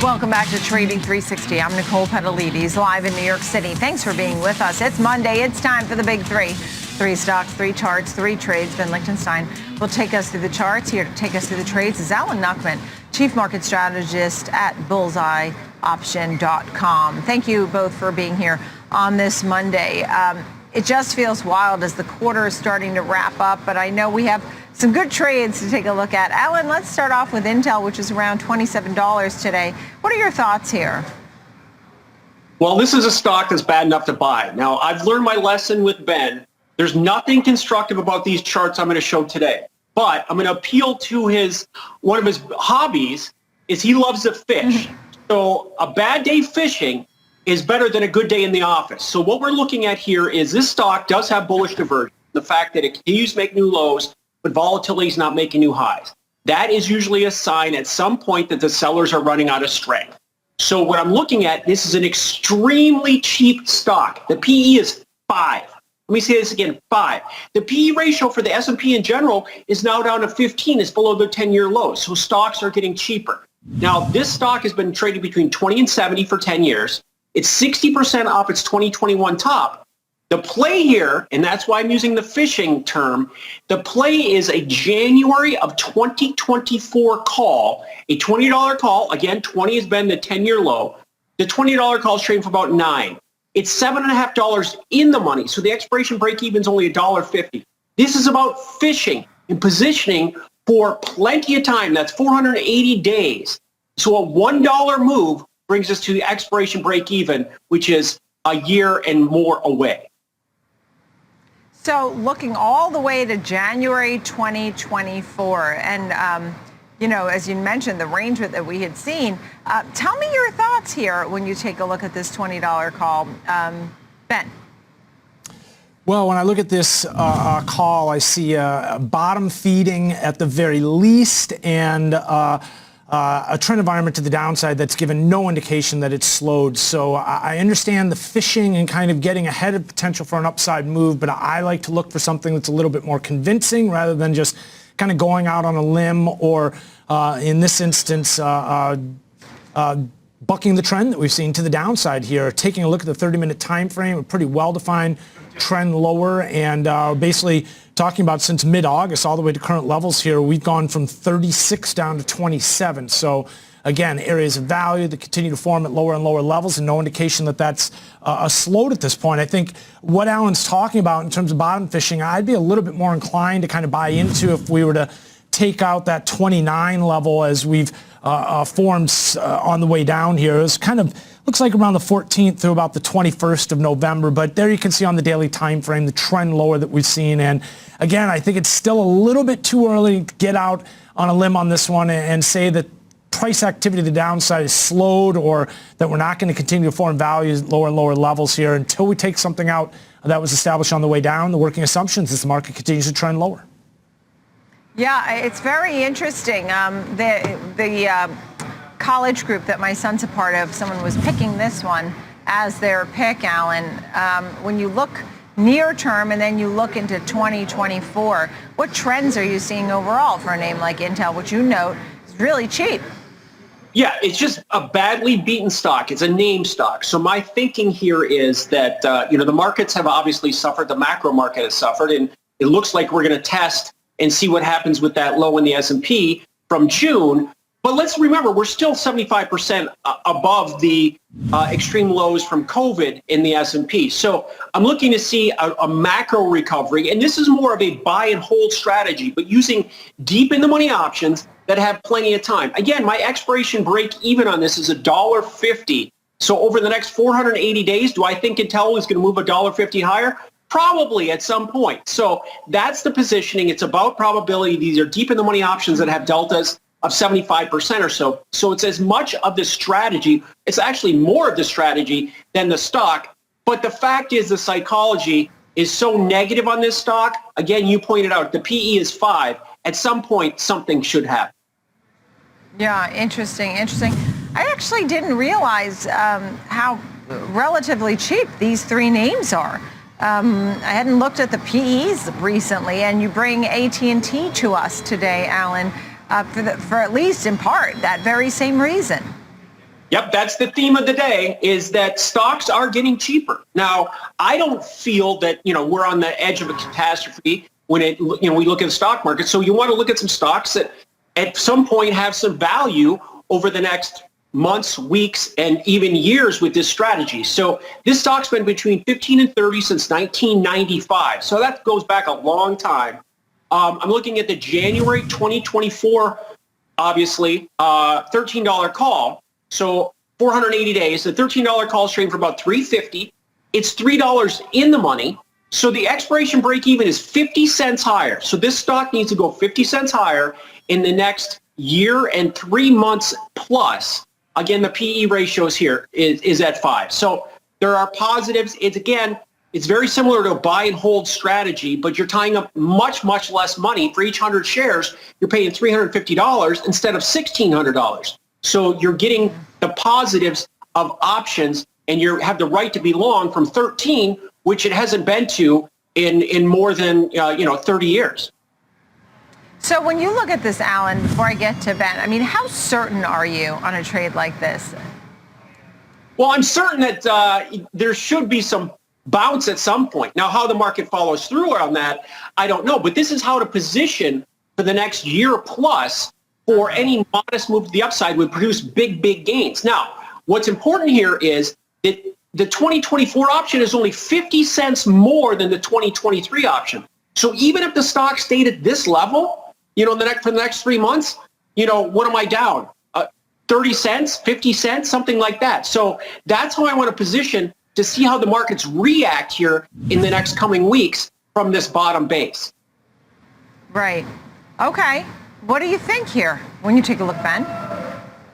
Welcome back to Trading 360. I'm Nicole Petalides, live in New York City. Thanks for being with us. It's Monday. It's time for the Big Three. 3 stocks, 3 charts, 3 trades. Ben Lichtenstein will take us through the charts. Here to take us through the trades is Alan Nuckman, Chief Market Strategist at BullseyeOption.com. Thank you both for being here on this Monday. It just feels wild as the quarter is starting to wrap up, but I know we have some good trades to take a look at. Alan, let's start off with Intel, which is around $27 today. What are your thoughts here? Well, this is a stock that's bad enough to buy. Now, I've learned my lesson with Ben. There's nothing constructive about these charts I'm going to show today, but I'm going to appeal to one of his hobbies is he loves to fish. So a bad day fishing is better than a good day in the office. So what we're looking at here is this stock does have bullish divergence. The fact that it continues to make new lows, but volatility is not making new highs. That is usually a sign at some point that the sellers are running out of strength. So what I'm looking at, this is an extremely cheap stock. The PE is 5. Let me say this again, 5. The PE ratio for the S&P in general is now down to 15. It's below their 10-year lows. So stocks are getting cheaper. Now, this stock has been trading between 20 and 70 for 10 years. It's 60% off its 2021 top. The play here, and that's why I'm using the fishing term, the play is a January of 2024 call, a $20 call. Again, 20 has been the 10-year low. The $20 call is trading for about 9. It's $7.50 in the money, so the expiration break-even is only $1.50. This is about fishing and positioning for plenty of time. That's 480 days. So a $1 move brings us to the expiration break-even, which is a year and more away. So looking all the way to January 2024, and as you mentioned, the range that we had seen. Tell me your thoughts here when you take a look at this $20 call. Ben. Well, when I look at this call, I see a bottom feeding at the very least, and a trend environment to the downside that's given no indication that it's slowed. So I understand the fishing and kind of getting ahead of potential for an upside move, but I like to look for something that's a little bit more convincing rather than just kind of going out on a limb or, in this instance, bucking the trend that we've seen to the downside here. Taking a look at the 30-minute time frame, a pretty well-defined trend lower, and basically talking about since mid-August all the way to current levels here, we've gone from 36 down to 27. So again, areas of value that continue to form at lower and lower levels, and no indication that that's slowed at this point. I think what Alan's talking about in terms of bottom fishing, I'd be a little bit more inclined to kind of buy into if we were to take out that 29 level as we've formed on the way down here. It was kind of looks like around the 14th through about the 21st of November, but there you can see on the daily time frame the trend lower that we've seen. And again, I think it's still a little bit too early to get out on a limb on this one and say that price activity to the downside is slowed or that we're not going to continue to form values at lower and lower levels here until we take something out that was established on the way down. The working assumptions is the market continues to trend lower. Yeah, it's very interesting. The college group that my son's a part of, someone was picking this one as their pick, Alan. When you look near term and then you look into 2024, what trends are you seeing overall for a name like Intel, which you note is really cheap? Yeah, it's just a badly beaten stock. It's a name stock. So my thinking here is that, the markets have obviously suffered. The macro market has suffered, and it looks like we're going to test and see what happens with that low in the S&P from June. But let's remember, we're still 75% above the extreme lows from COVID in the S&P. So I'm looking to see a macro recovery, and this is more of a buy and hold strategy, but using deep in the money options that have plenty of time. Again, my expiration break even on this is $1.50. So over the next 480 days, do I think Intel is going to move $1.50 higher? Probably at some point. So that's the positioning. It's about probability. These are deep in the money options that have deltas of 75% or so. So it's as much of the strategy, it's actually more of the strategy than the stock. But the fact is the psychology is so negative on this stock. Again, you pointed out the PE is 5. At some point, something should happen. Yeah, interesting. I actually didn't realize how relatively cheap these 3 names are. I hadn't looked at the PEs recently, and you bring AT&T to us today, Alan, for at least in part that very same reason. Yep, that's the theme of the day, is that stocks are getting cheaper. Now, I don't feel that, we're on the edge of a catastrophe when we look at the stock market. So you want to look at some stocks that at some point have some value over the next months, weeks, and even years with this strategy. So this stock's been between 15 and 30 since 1995. So that goes back a long time. I'm looking at the January 2024, obviously, $13 call. So 480 days, the $13 call is trading for about $3.50. It's $3 in the money. So the expiration break even is 50 cents higher. So this stock needs to go 50 cents higher in the next year and 3 months plus. Again, the PE ratios here is at 5. So there are positives. It's very similar to a buy and hold strategy, but you're tying up much, much less money. For each 100 shares, you're paying $350 instead of $1,600. So you're getting the positives of options, and you have the right to be long from 13, which it hasn't been to in more than 30 years. So when you look at this, Alan, before I get to Ben, I mean, how certain are you on a trade like this? Well, I'm certain that there should be some bounce at some point. Now, how the market follows through on that, I don't know. But this is how to position for the next year plus, for any modest move to the upside would produce big, big gains. Now, what's important here is that the 2024 option is only 50 cents more than the 2023 option. So even if the stock stayed at this level, for the next 3 months, what am I down? 30 cents, 50 cents, something like that. So that's how I want to position to see how the markets react here in the next coming weeks from this bottom base. Right. Okay. What do you think here when you take a look, Ben?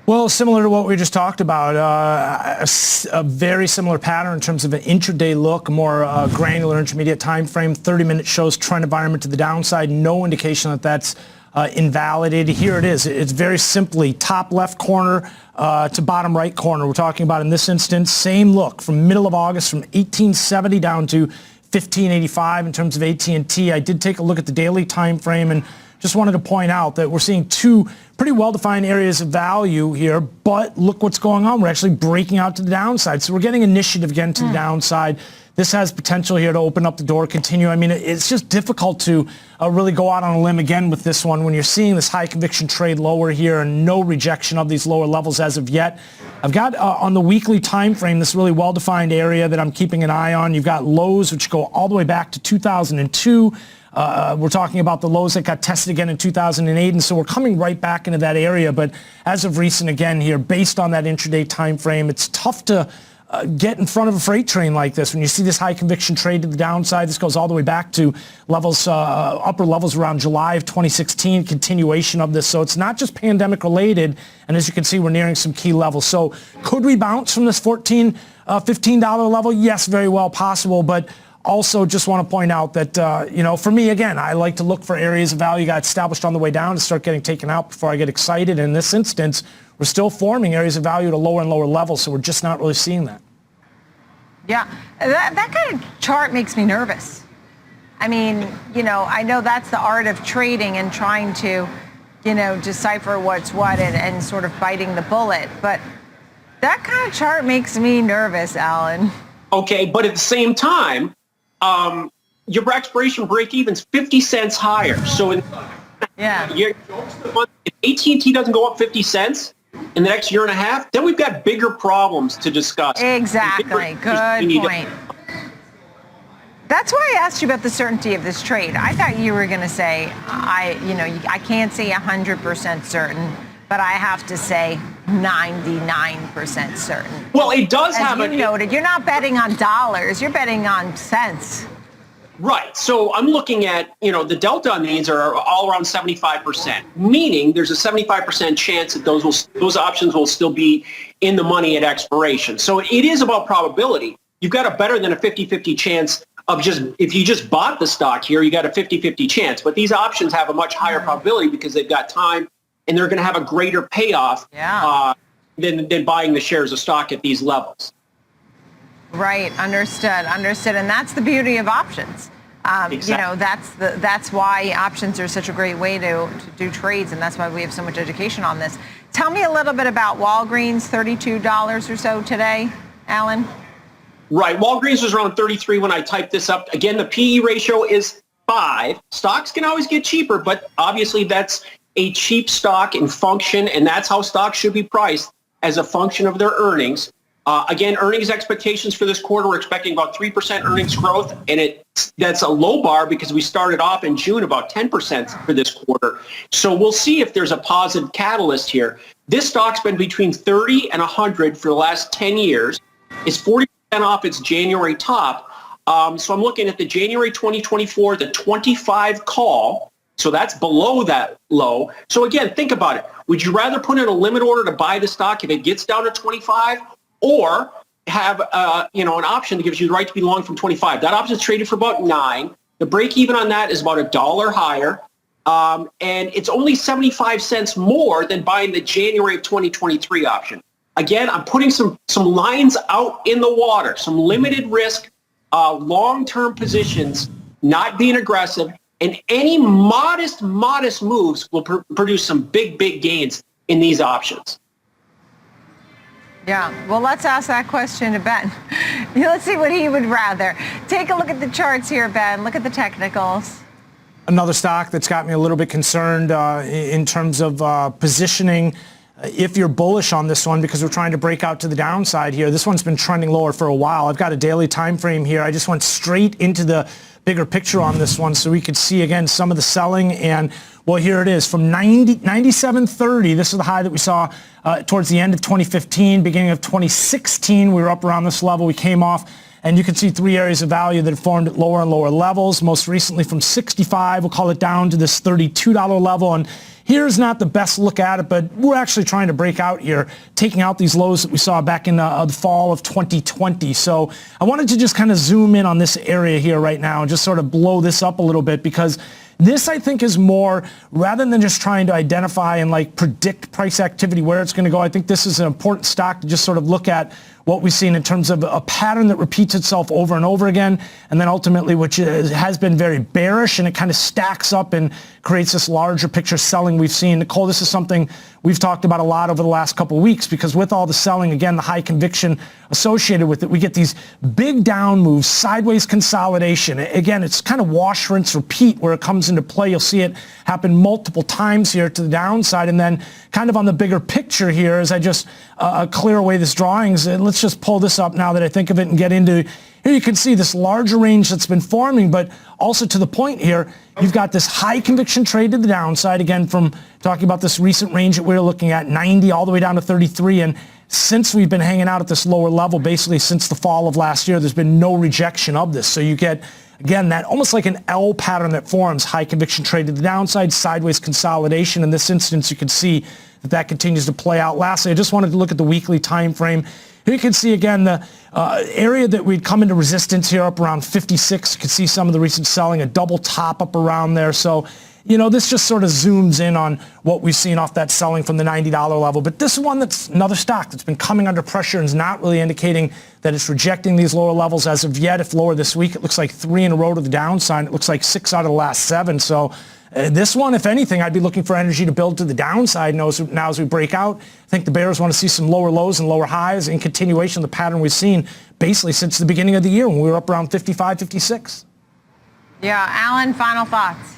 Well, similar to what we just talked about, a very similar pattern in terms of an intraday look, more granular intermediate time frame. 30-minute shows trend environment to the downside. No indication that that's invalidated. Here it is. It's very simply top left corner to bottom right corner. We're talking about in this instance, same look from middle of August, from 1870 down to 1585 in terms of AT&T. I did take a look at the daily time frame and just wanted to point out that we're seeing two pretty well-defined areas of value here, but look what's going on. We're actually breaking out to the downside. So we're getting initiative again to the downside. This has potential here to open up the door, continue. I mean, it's just difficult to really go out on a limb again with this one when you're seeing this high conviction trade lower here and no rejection of these lower levels as of yet. I've got on the weekly time frame this really well-defined area that I'm keeping an eye on. You've got lows which go all the way back to 2002. We're talking about the lows that got tested again in 2008, and so we're coming right back into that area. But as of recent, again here, based on that intraday time frame, it's tough to get in front of a freight train like this. When you see this high conviction trade to the downside, this goes all the way back to levels, upper levels around July of 2016, continuation of this. So it's not just pandemic related, and as you can see, we're nearing some key levels. So could we bounce from this $15 level? Yes, very well possible, but also just want to point out that, for me, again, I like to look for areas of value got established on the way down to start getting taken out before I get excited. In this instance, we're still forming areas of value at a lower and lower level, so we're just not really seeing that. Yeah, that kind of chart makes me nervous. I mean, I know that's the art of trading and trying to, decipher what's what and sort of biting the bullet. But that kind of chart makes me nervous, Alan. Okay, but at the same time, your expiration break even's 50 cents higher. So if AT&T doesn't go up 50 cents in the next year and a half, then we've got bigger problems to discuss. Exactly. Good point. That's why I asked you about the certainty of this trade. I thought you were going to say, I can't say 100% certain, but I have to say 99% certain. Well, it does have As you noted, you're not betting on dollars, you're betting on cents. Right. So I'm looking at, the delta on these are all around 75%, meaning there's a 75% chance that those options will still be in the money at expiration. So it is about probability. You've got a better than a 50-50 chance of if you just bought the stock here, you got a 50-50 chance. But these options have a much higher probability because they've got time and they're going to have a greater payoff than buying the shares of stock at these levels. Right. Understood. And that's the beauty of options. Exactly. That's why options are such a great way to do trades, and that's why we have so much education on this. Tell me a little bit about Walgreens, $32 or so today, Alan. Right. Walgreens was around 33 when I typed this up. Again, the PE ratio is 5. Stocks can always get cheaper, but obviously that's a cheap stock in function, and that's how stocks should be priced, as a function of their earnings. Again, earnings expectations for this quarter, we're expecting about 3% earnings growth, and that's a low bar because we started off in June about 10% for this quarter. So we'll see if there's a positive catalyst here. This stock's been between 30 and 100 for the last 10 years. It's 40% off its January top. So I'm looking at the January 2024, the 25 call. So that's below that low. So again, think about it. Would you rather put in a limit order to buy the stock if it gets down to 25, or have an option that gives you the right to be long from 25? That option is traded for about 9. The break even on that is about $1 higher. And it's only 75 cents more than buying the January of 2023 option. Again, I'm putting some lines out in the water, some limited risk, long-term positions, not being aggressive, and any modest moves will produce some big gains in these options. Yeah, well, let's ask that question to Ben. Let's see what he would rather. Take a look at the charts here, Ben. Look at the technicals. Another stock that's got me a little bit concerned in terms of positioning. If you're bullish on this one, because we're trying to break out to the downside here, this one's been trending lower for a while. I've got a daily time frame here. I just went straight into the bigger picture on this one so we could see again some of the selling. And well, here it is from 97.30. This is the high that we saw towards the end of 2015, beginning of 2016. We were up around this level. We came off, and you can see 3 areas of value that formed at lower and lower levels. Most recently from 65, we'll call it down to this $32 level. And here's not the best look at it, but we're actually trying to break out here, taking out these lows that we saw back in the fall of 2020. So I wanted to just kind of zoom in on this area here right now and just sort of blow this up a little bit, because this, I think, is more, rather than just trying to identify and like predict price activity, where it's going to go, I think this is an important stock to just sort of look at what we've seen in terms of a pattern that repeats itself over and over again, and then ultimately, which has been very bearish, and it kind of stacks up and creates this larger picture selling we've seen. Nicole, this is something we've talked about a lot over the last couple of weeks, because with all the selling, again, the high conviction associated with it, we get these big down moves, sideways consolidation. Again, it's kind of wash, rinse, repeat where it comes into play. You'll see it happen multiple times here to the downside, and then kind of on the bigger picture here, as I just clear away this drawings, let's just pull this up now that I think of it and get into. Here you can see this larger range that's been forming, but also to the point here, you've got this high conviction trade to the downside, again, from talking about this recent range that we're looking at, 90 all the way down to 33. And since we've been hanging out at this lower level, basically since the fall of last year, there's been no rejection of this. So you get, again, that almost like an L pattern that forms, high conviction trade to the downside, sideways consolidation. In this instance, you can see that continues to play out. Lastly, I just wanted to look at the weekly time frame. Here you can see, again, the area that we'd come into resistance here up around 56. You can see some of the recent selling, a double top up around there. So, this just sort of zooms in on what we've seen off that selling from the $90 level. But this one, that's another stock that's been coming under pressure and is not really indicating that it's rejecting these lower levels as of yet. If lower this week, it looks like 3 in a row to the downside. It looks like 6 out of the last 7. So this one, if anything, I'd be looking for energy to build to the downside now as we break out. I think the bears want to see some lower lows and lower highs in continuation of the pattern we've seen basically since the beginning of the year when we were up around 55, 56. Yeah, Alan, final thoughts.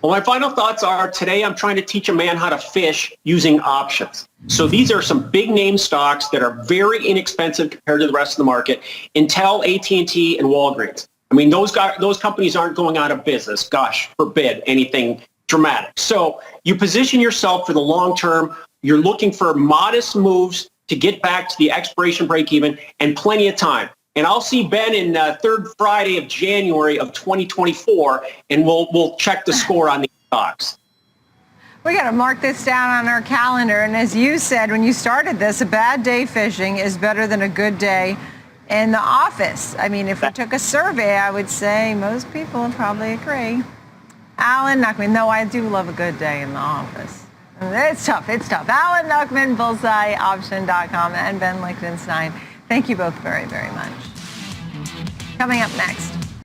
Well, my final thoughts are, today I'm trying to teach a man how to fish using options. So these are some big name stocks that are very inexpensive compared to the rest of the market. Intel, AT&T, and Walgreens. I mean, those companies aren't going out of business. Gosh, forbid anything dramatic. So you position yourself for the long term. You're looking for modest moves to get back to the expiration break even, and plenty of time. And I'll see Ben in third Friday of January of 2024, and we'll check the score on these stocks. We got to mark this down on our calendar. And as you said when you started this, a bad day fishing is better than a good day in the office. I mean, if we took a survey, I would say most people would probably agree. Alan Nuckman, no, I do love a good day in the office. It's tough. Alan Nuckman, bullseyeoption.com, and Ben Lichtenstein. Thank you both very, very much. Coming up next.